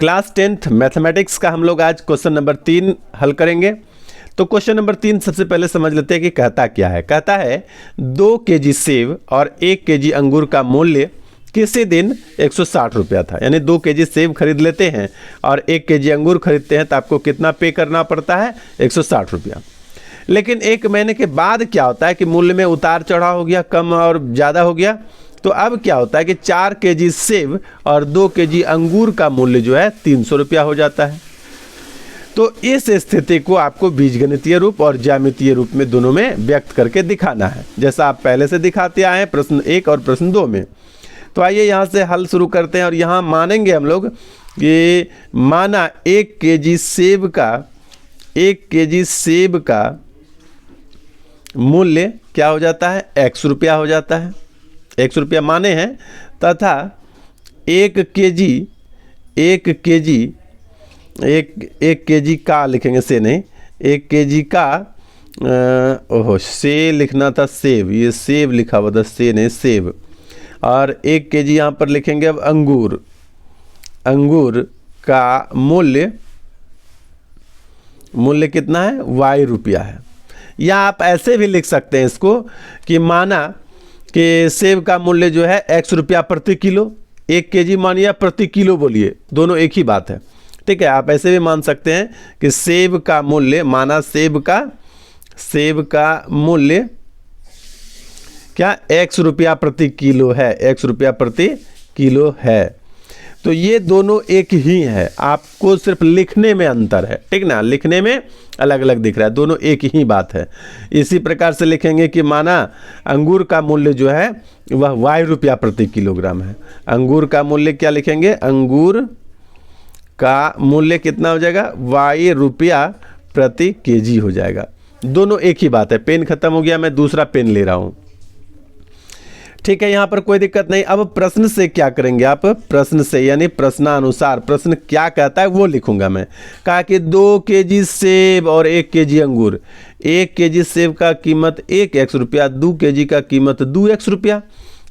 Class 10th mathematics का हम लोग आज क्वेश्चन नंबर 3 हल करेंगे। तो क्वेश्चन नंबर 3 सबसे पहले समझ लेते हैं कि कहता क्या है। कहता है 2 केजी सेब और 1 केजी अंगूर का मूल्य किसी दिन 160 रुपया था। यानी 2 केजी सेब खरीद लेते हैं और 1 केजी अंगूर खरीदते हैं तो आपको कितना पे करना पड़ता है? 160 रुपया। लेकिन 1 महीने के बाद क्या होता है कि मूल्य में उतार चढ़ाव हो गया, कम और ज़्यादा हो गया। तो अब क्या होता है कि 4 केजी सेब और 2 केजी अंगूर का मूल्य जो है 300 रुपया हो जाता है। तो इस स्थिति को आपको बीजगणितीय रूप और ज्यामितीय रूप में दोनों में व्यक्त करके दिखाना है, जैसा आप पहले से दिखाते आए हैं प्रश्न 1 और प्रश्न 2 में। तो आइए यहाँ से हल शुरू करते हैं और यहाँ मानेंगे हम लोग कि माना 1 केजी सेब का मूल्य क्या हो जाता है? x रुपया हो जाता है। x रुपया माने हैं तथा 1 केजी का लिखेंगे, से नहीं, 1 केजी का से लिखना था सेब, ये सेब लिखा हुआ था, से नहीं सेब। और 1 केजी यहाँ पर लिखेंगे अब अंगूर का मूल्य कितना है? y रुपया है। या आप ऐसे भी लिख सकते हैं इसको कि माना कि सेब का मूल्य जो है x रुपया प्रति किलो, 1 केजी मानिए प्रति किलो बोलिए, दोनों एक ही बात है, ठीक है। आप ऐसे भी मान सकते हैं कि सेब का मूल्य, माना सेब का मूल्य क्या x रुपया प्रति किलो है, x रुपया प्रति किलो है। तो ये दोनों एक ही है, आपको सिर्फ लिखने में अंतर है, ठीक ना, लिखने में अलग अलग दिख रहा है, दोनों एक ही बात है। इसी प्रकार से लिखेंगे कि माना अंगूर का मूल्य जो है वह y रुपया प्रति किलोग्राम है। अंगूर का मूल्य क्या लिखेंगे? अंगूर का मूल्य कितना हो जाएगा? y रुपया प्रति केजी हो जाएगा। दोनों एक ही बात है। पेन खत्म हो गया, मैं दूसरा पेन ले रहा हूँ, ठीक है, यहाँ पर कोई दिक्कत नहीं। अब प्रश्न से क्या करेंगे आप? प्रश्न से यानी प्रश्नानुसार प्रश्न क्या कहता है वो लिखूंगा मैं। कहा कि 2 केजी सेब और 1 केजी अंगूर, 1 केजी सेब का कीमत 1x रुपया, 2 केजी का कीमत 2x रुपया,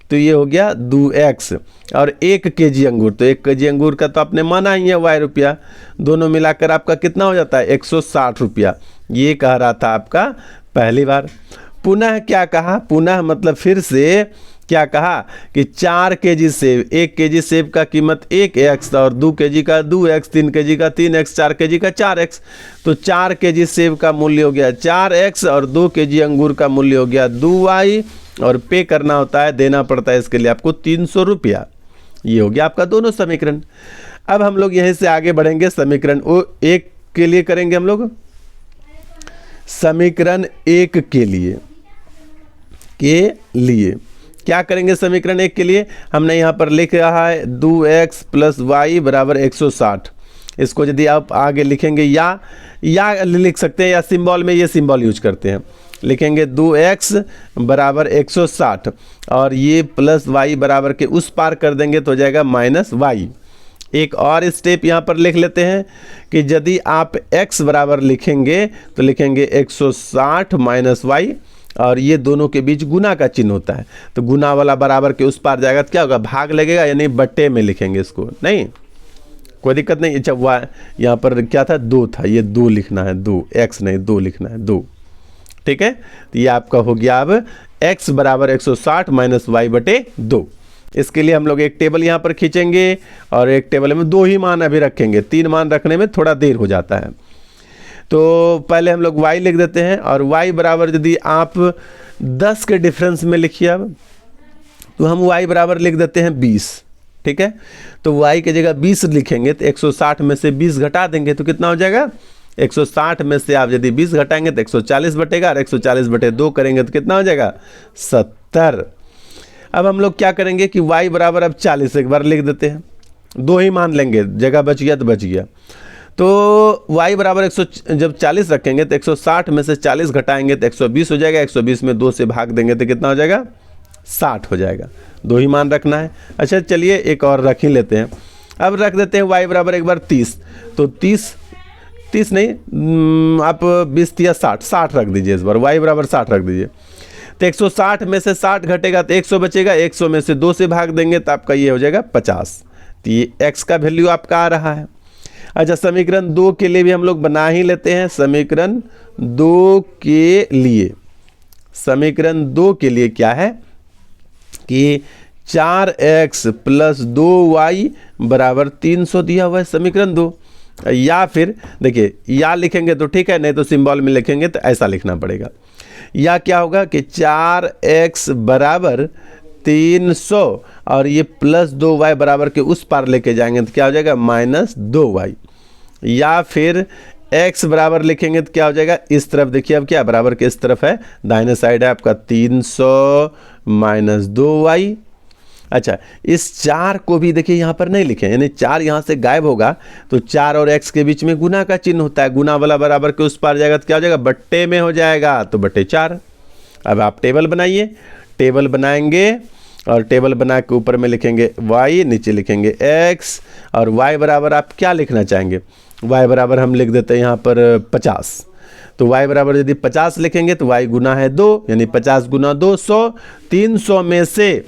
तो ये हो गया 2x। और 1 केजी अंगूर, तो 1 केजी अंगूर का तो आपने माना ही है y रुपया, दोनों मिलाकर आपका कितना हो जाता है? 160 रुपया। ये कह रहा था आपका पहली बार। पुनः क्या कहा? पुनः मतलब फिर से क्या कहा कि 4 केजी सेब, 1 केजी सेब का कीमत 1x और 2 केजी का 2x, 3 केजी का 3x, 4 केजी का 4x। तो 4 केजी सेब का मूल्य हो गया 4x और 2 केजी अंगूर का मूल्य हो गया 2y, और पे करना होता है, देना पड़ता है इसके लिए आपको 300 रुपया। ये हो गया आपका दोनों समीकरण। अब हम लोग यहीं से आगे बढ़ेंगे, समीकरण 1 के लिए करेंगे हम लोग। समीकरण 1 के लिए क्या करेंगे? समीकरण 1 के लिए हमने यहाँ पर लिख रहा है 2x + y बराबर 160। इसको यदि आप आगे लिखेंगे या लिख सकते हैं, या सिंबल में ये सिंबल यूज करते हैं, लिखेंगे 2x बराबर 160 और ये प्लस y बराबर के उस पार कर देंगे तो हो जाएगा -y। एक और स्टेप यहाँ पर लिख लेते हैं कि यदि आप x बराबर लिखेंगे तो लिखेंगे 160 - y, और ये दोनों के बीच गुना का चिन्ह होता है, तो गुना वाला बराबर के उस पार जाएगा तो क्या होगा? भाग लगेगा, यानी बट्टे में लिखेंगे इसको, नहीं कोई दिक्कत नहीं। अच्छा, वाई यहाँ पर क्या था? 2 था, ये 2 लिखना है, 2 x नहीं 2 लिखना है, 2, ठीक है। तो ये आपका हो गया अब x बराबर 160 - y बटे 2। इसके लिए हम लोग एक टेबल यहाँ पर खींचेंगे और एक टेबल में 2 ही मान अभी रखेंगे, 3 मान रखने में थोड़ा देर हो जाता है। तो पहले हम लोग y लिख देते हैं, और y बराबर यदि आप 10 के डिफरेंस में लिखिए अब, तो हम y बराबर लिख देते हैं 20, ठीक है। तो y की जगह 20 लिखेंगे तो 160 में से 20 घटा देंगे तो कितना हो जाएगा? 160 में से आप यदि 20 घटाएंगे तो 140 बटेगा, और 140 बटे 2 करेंगे तो कितना हो जाएगा? 70। अब हम लोग क्या करेंगे कि y बराबर अब 40 एक बार लिख देते हैं, 2 ही मान लेंगे, जगह बच गया तो बच गया। तो y बराबर जब 40 रखेंगे तो 160 में से 40 घटाएंगे तो 120 हो जाएगा, 120 में 2 से भाग देंगे तो कितना हो जाएगा? 60 हो जाएगा। 2 ही मान रखना है। अच्छा चलिए एक और रख ही लेते हैं। अब रख देते हैं y बराबर एक बार 30, तो 30 नहीं आप 20 या 60 रख दीजिए, इस बार y बराबर 60 रख दीजिए। तो 160 में से 60 घटेगा तो 100 बचेगा, 100 में से 2 से भाग देंगे तो आपका ये हो जाएगा 50। तो ये x का वैल्यू आपका आ रहा है। अच्छा, समीकरण 2 के लिए भी हम लोग बना ही लेते हैं। समीकरण 2 के लिए, समीकरण 2 के लिए क्या है कि 4x + 2y = 300 दिया हुआ है समीकरण 2। या फिर देखिए, या लिखेंगे तो ठीक है, नहीं तो सिंबल में लिखेंगे तो ऐसा लिखना पड़ेगा। या क्या होगा कि 4x = 300 और ये +2y बराबर के उस पार लेके जाएंगे तो क्या हो जाएगा -2y। या फिर x बराबर लिखेंगे तो क्या हो जाएगा, इस तरफ देखिए अब क्या बराबर के इस तरफ है, दाहिने साइड है आपका 300 - 2y। अच्छा, इस 4 को भी देखिए यहाँ पर नहीं लिखे, यानी 4 यहाँ से गायब होगा तो 4 और x के बीच में गुना का चिन्ह होता है, गुना वाला बराबर के उस पार जाएगा तो क्या हो जाएगा, बट्टे में हो जाएगा, तो /4। अब आप टेबल बनाइए, टेबल बनाएंगे और टेबल बना के ऊपर में लिखेंगे y, नीचे लिखेंगे x, और y बराबर आप क्या लिखना चाहेंगे, y बराबर हम लिख देते हैं यहाँ पर 50। तो y बराबर यदि 50 लिखेंगे तो y गुना है 2, यानी 50 × 2 100। 300 में से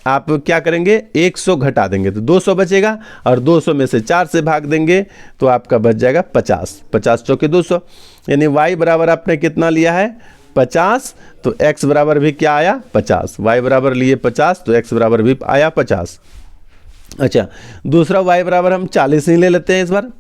आप क्या करेंगे, 100 घटा देंगे तो 200 बचेगा, और 200 में से 4 से भाग देंगे तो आपका बच जाएगा 50। 50 × 200, यानी y बराबर आपने कितना लिया है 50, तो x बराबर भी क्या आया 50। y बराबर लिए 50 तो x बराबर भी आया 50। अच्छा, दूसरा y बराबर हम 40 ही ले लेते हैं इस बार,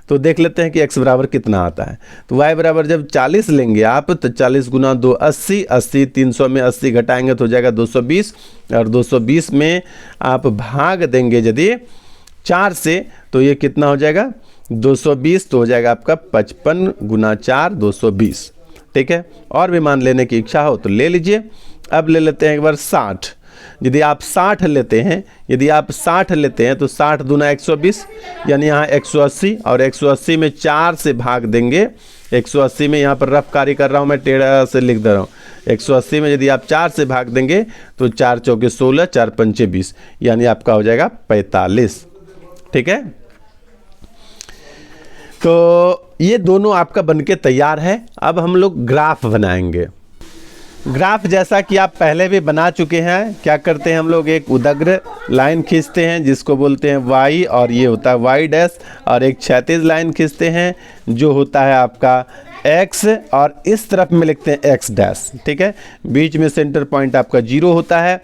तो देख लेते हैं कि x बराबर कितना आता है। तो y बराबर जब 40 लेंगे आप तो 40 × 2 80, 80 300 में 80 घटाएंगे तो हो जाएगा 220, और 220 में आप भाग देंगे यदि 4 से तो ये कितना हो जाएगा 220, तो हो जाएगा आपका 55 × 4 220। ठीक है, और भी मान लेने की इच्छा हो तो ले लीजिए। अब ले लेते हैं एक बार 60। यदि आप 60 लेते हैं, यदि आप 60 लेते हैं तो 60 दूना 120, यानी यहाँ 180, और 180 में 4 से भाग देंगे। 180 में यहाँ पर रफ कार्य कर रहा हूँ मैं, टेढ़ा से लिख दे रहा हूँ। 180 में यदि आप 4 से भाग देंगे तो 4 × 4 = 16, 4 × 5 = 20, यानी आपका हो जाएगा 45। ठीक है, तो ये दोनों आपका बनके तैयार है। अब हम लोग ग्राफ बनाएंगे। ग्राफ जैसा कि आप पहले भी बना चुके हैं, क्या करते हैं हम लोग, एक उदग्र लाइन खींचते हैं जिसको बोलते हैं y, और ये होता है y', और एक क्षैतिज लाइन खींचते हैं जो होता है आपका x, और इस तरफ में लिखते हैं x'। ठीक है, बीच में सेंटर पॉइंट आपका 0 होता है।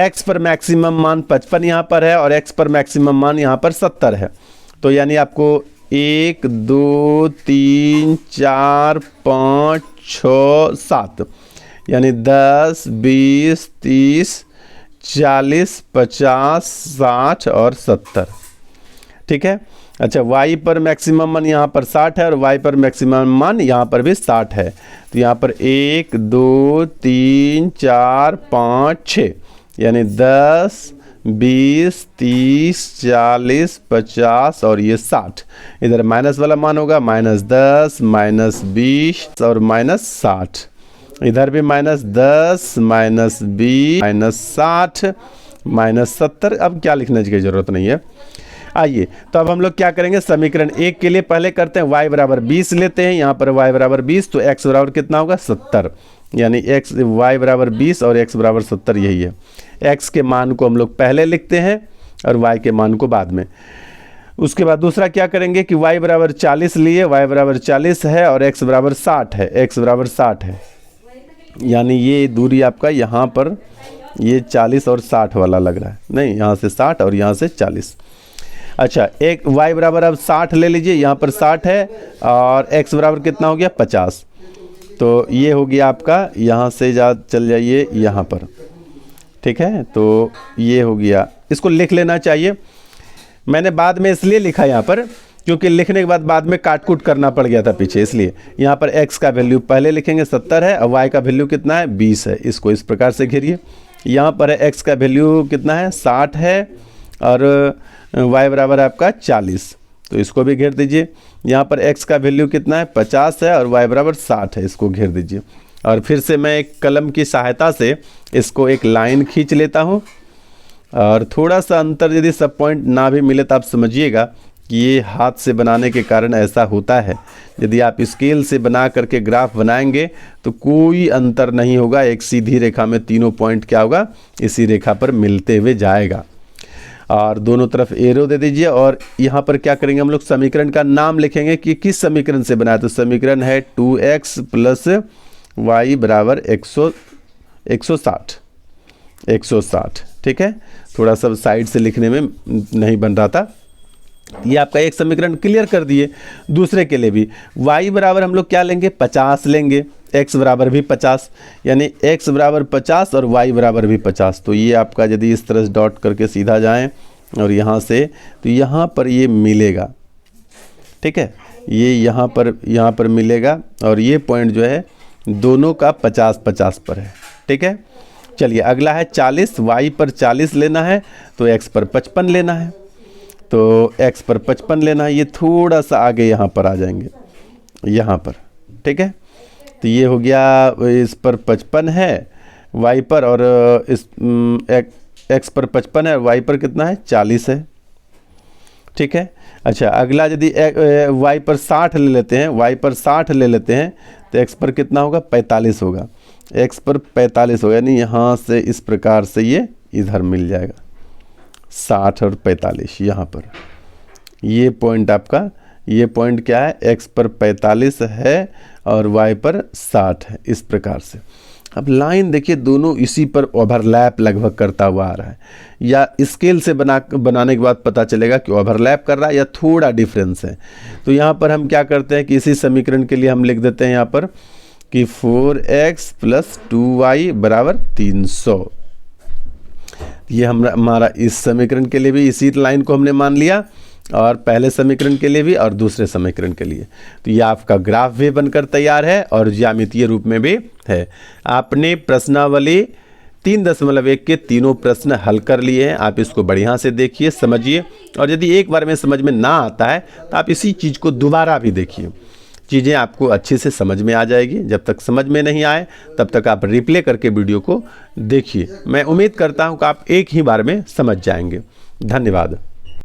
x पर मैक्सिमम मान 55 यहाँ पर है, और x पर मैक्सिमम मान यहाँ पर 70 है। तो यानी आपको 1 2 3 4 5 6 7, यानी 10 20 30 40 50 60 और 70। ठीक है, अच्छा, y पर मैक्सिमम मान यहाँ पर 60 है, और y पर मैक्सिमम मान यहाँ पर भी 60 है। तो यहाँ पर 1 2 3 4 5 6, यानी 10 20 30 40 50 और ये 60। इधर माइनस वाला मान होगा -10 -20 और -60। इधर भी -10 -20 -60 -70। अब क्या लिखने की जरूरत नहीं है। आइए, तो अब हम लोग क्या करेंगे, समीकरण 1 के लिए पहले करते हैं, y बराबर 20 लेते हैं। यहाँ पर y बराबर 20, तो x बराबर कितना होगा 70, यानी y बराबर 20 और x बराबर 70 यही है। x के मान को हम लोग पहले लिखते हैं और y के मान को बाद में। उसके बाद दूसरा क्या करेंगे कि y बराबर 40 लिए, y बराबर 40 है और x बराबर 60 है, x बराबर 60 है, यानी ये दूरी आपका यहाँ पर ये 40 और 60 वाला लग रहा है, नहीं यहाँ से 60 और यहाँ से 40। अच्छा, एक y बराबर अब 60 ले लीजिए, यहाँ पर 60 है और x बराबर कितना हो गया 50, तो ये हो गया आपका, यहाँ से चल जाइए यहाँ पर। ठीक है, तो ये हो गया, इसको लिख लेना चाहिए। मैंने बाद में इसलिए लिखा यहाँ पर क्योंकि लिखने के बाद में काट कूट करना पड़ गया था पीछे, इसलिए यहाँ पर x का वैल्यू पहले लिखेंगे 70 है और y का वैल्यू कितना है 20 है। इसको इस प्रकार से घेरिए। यहाँ पर है x का वैल्यू कितना है 60 है और y बराबर आपका 40, तो इसको भी घेर दीजिए। यहाँ पर x का वैल्यू कितना है 50 है और y बराबर 60 है, इसको घेर दीजिए। और फिर से मैं एक कलम की सहायता से इसको एक लाइन खींच लेता हूँ, और थोड़ा सा अंतर यदि सब पॉइंट ना भी मिले तो आप समझिएगा कि ये हाथ से बनाने के कारण ऐसा होता है। यदि आप स्केल से बना करके ग्राफ बनाएंगे तो कोई अंतर नहीं होगा, एक सीधी रेखा में तीनों पॉइंट क्या होगा इसी रेखा पर मिलते हुए जाएगा। और दोनों तरफ एरो दे दीजिए। और यहाँ पर क्या करेंगे हम लोग, समीकरण का नाम लिखेंगे कि किस समीकरण से बना है। तो समीकरण है 2x प्लस वाई बराबर 160। ठीक है, थोड़ा सा साइड से लिखने में नहीं बन रहा था। ये आपका एक समीकरण क्लियर कर दिए। दूसरे के लिए भी y बराबर हम लोग क्या लेंगे, 50 लेंगे, x बराबर भी 50, यानी x बराबर 50 और y बराबर भी 50। तो ये आपका यदि इस तरह से डॉट करके सीधा जाएं और यहाँ से, तो यहाँ पर ये मिलेगा। ठीक है, ये यहाँ पर मिलेगा और ये पॉइंट जो है दोनों का 50-50 पर है। ठीक है, चलिए अगला है 40, y पर 40 लेना है तो x पर 55 लेना है। तो x पर 55 लेना है, ये थोड़ा सा आगे यहाँ पर आ जाएंगे, यहाँ पर। ठीक है, तो ये हो गया, इस पर 55 है y पर, और इस x पर 55 है, y पर कितना है, 40 है। ठीक है, अच्छा अगला यदि y पर 60 ले लेते हैं, y पर 60 ले लेते हैं तो x पर कितना होगा, 45 होगा। x पर 45 होगा, यानी यहाँ से इस प्रकार से ये इधर मिल जाएगा, 60 और 45 यहाँ पर। ये पॉइंट आपका, ये पॉइंट क्या है, x पर 45 है और y पर 60 है, इस प्रकार से। अब लाइन देखिए दोनों इसी पर ओवरलैप लगभग करता हुआ आ रहा है, या स्केल से बनाने के बाद पता चलेगा कि ओवरलैप कर रहा है या थोड़ा डिफरेंस है। तो यहाँ पर हम क्या करते हैं कि इसी समीकरण के लिए हम लिख देते हैं यहाँ पर कि 4x प्लस 2y बराबर 300। ये हमारा इस समीकरण के लिए भी इसी लाइन को हमने मान लिया, और पहले समीकरण के लिए भी और दूसरे समीकरण के लिए। तो ये आपका ग्राफ भी बनकर तैयार है और ज्यामितीय रूप में भी है। आपने प्रश्नावली 3.1 के तीनों प्रश्न हल कर लिए हैं। आप इसको बढ़िया से देखिए, समझिए, और यदि एक बार में समझ में ना आता है तो आप इसी चीज़ को दोबारा भी देखिए, चीज़ें आपको अच्छे से समझ में आ जाएगी। जब तक समझ में नहीं आए तब तक आप रिप्ले करके वीडियो को देखिए। मैं उम्मीद करता हूँ कि आप एक ही बार में समझ जाएंगे। धन्यवाद।